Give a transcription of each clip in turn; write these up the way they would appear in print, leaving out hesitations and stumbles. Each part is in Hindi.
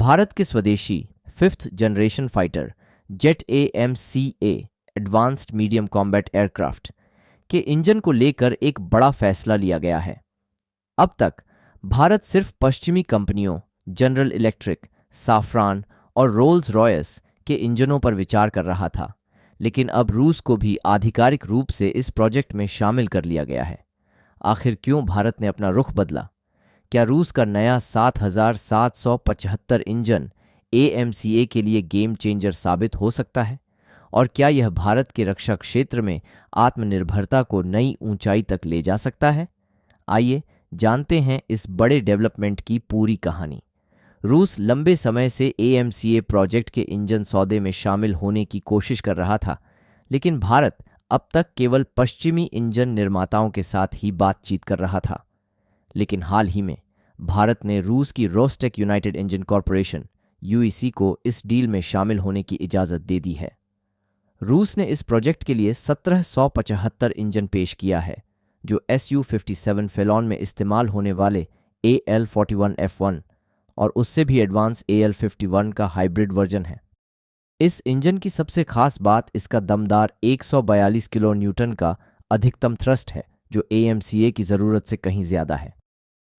भारत के स्वदेशी 5th generation fighter jet AMCA advanced medium combat aircraft के इंजन को लेकर एक बड़ा फैसला लिया गया है। अब तक भारत सिर्फ पश्चिमी कंपनियों जनरल इलेक्ट्रिक, साफ्रान और रोल्स रॉयस के इंजनों पर विचार कर रहा था, लेकिन अब रूस को भी आधिकारिक रूप से इस प्रोजेक्ट में शामिल कर लिया गया है। आखिर क्यों भारत ने अपना रुख बदला? क्या रूस का नया 7775 इंजन AMCA के लिए गेम चेंजर साबित हो सकता है? और क्या यह भारत के रक्षा क्षेत्र में आत्मनिर्भरता को नई ऊंचाई तक ले जा सकता है? आइए जानते हैं इस बड़े डेवलपमेंट की पूरी कहानी। रूस लंबे समय से AMCA प्रोजेक्ट के इंजन सौदे में शामिल होने की कोशिश कर रहा था, लेकिन भारत अब तक केवल पश्चिमी इंजन निर्माताओं के साथ ही बातचीत कर रहा था। लेकिन हाल ही में भारत ने रूस की Rostec United engine corporation UEC को इस डील में शामिल होने की इजाज़त दे दी है। रूस ने इस प्रोजेक्ट के लिए 1775 इंजन पेश किया है, जो Su-57 फेलॉन में इस्तेमाल होने वाले AL-41F1 और उससे भी एडवांस AL-51 का हाइब्रिड वर्जन है। इस इंजन की सबसे खास बात इसका दमदार 142 किलो न्यूटन का अधिकतम थ्रस्ट है, जो AMCA की ज़रूरत से कहीं ज़्यादा है।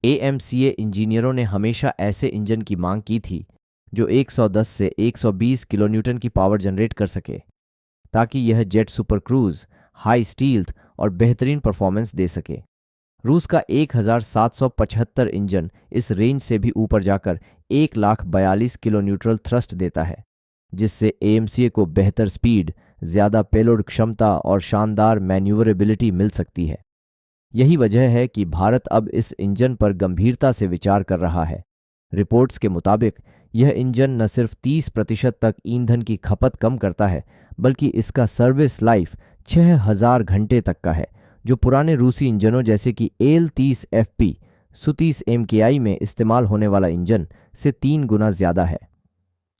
AMCA इंजीनियरों ने हमेशा ऐसे इंजन की मांग की थी जो 110 से 120 किलो न्यूटन की पावर जनरेट कर सके, ताकि यह jet super cruise, high stealth और बेहतरीन परफॉर्मेंस दे सके। रूस का 1775 इंजन इस रेंज से भी ऊपर जाकर 142 किलो न्यूट्रल थ्रस्ट देता है, जिससे AMCA को बेहतर स्पीड, ज़्यादा पेलोड क्षमता और शानदार मैन्यूवरेबिलिटी मिल सकती है। यही वजह है कि भारत अब इस इंजन पर गंभीरता से विचार कर रहा है। रिपोर्ट्स के मुताबिक यह इंजन न सिर्फ 30% तक ईंधन की खपत कम करता है, बल्कि इसका सर्विस लाइफ 6000 घंटे तक का है, जो पुराने रूसी इंजनों जैसे कि AL-30FP Su-30 MKI में इस्तेमाल होने वाला इंजन से 3 गुना ज़्यादा है।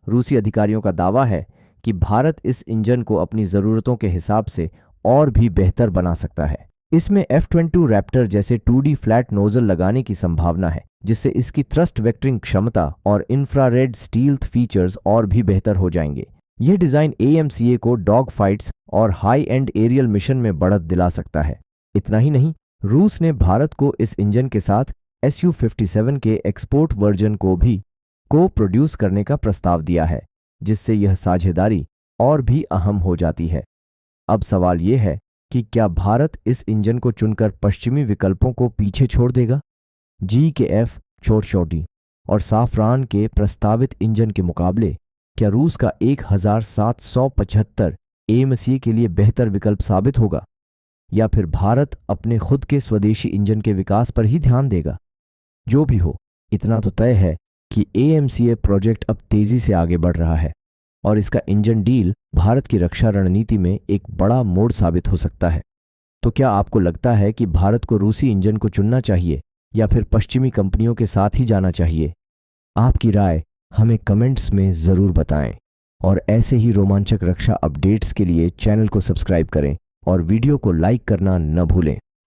रूसी अधिकारियों का दावा है कि भारत इस इंजन को अपनी ज़रूरतों के हिसाब से और भी बेहतर बना सकता है। इसमें F-22 रैप्टर जैसे 2D फ्लैट नोजल लगाने की संभावना है, जिससे इसकी थ्रस्ट वेक्टरिंग क्षमता और इंफ्रारेड स्टील्थ फीचर्स और भी बेहतर हो जाएंगे। यह डिज़ाइन AMCA को डॉग फाइट्स और हाई एंड एरियल मिशन में बढ़त दिला सकता है। इतना ही नहीं, रूस ने भारत को इस इंजन के साथ Su-57 के एक्सपोर्ट वर्जन को भी प्रोड्यूस करने का प्रस्ताव दिया है, जिससे यह साझेदारी और भी अहम हो जाती है। अब सवाल यह है कि क्या भारत इस इंजन को चुनकर पश्चिमी विकल्पों को पीछे छोड़ देगा? GKF छोटी और साफरान के प्रस्तावित इंजन के मुकाबले क्या रूस का 1775 AMCA के लिए बेहतर विकल्प साबित होगा, या फिर भारत अपने खुद के स्वदेशी इंजन के विकास पर ही ध्यान देगा? जो भी हो, इतना तो तय है कि AMCA प्रोजेक्ट अब तेजी से आगे बढ़ रहा है और इसका इंजन डील भारत की रक्षा रणनीति में एक बड़ा मोड़ साबित हो सकता है। तो क्या आपको लगता है कि भारत को रूसी इंजन को चुनना चाहिए या फिर पश्चिमी कंपनियों के साथ ही जाना चाहिए? आपकी राय हमें कमेंट्स में ज़रूर बताएं और ऐसे ही रोमांचक रक्षा अपडेट्स के लिए चैनल को सब्सक्राइब करें और वीडियो को लाइक करना न भूलें।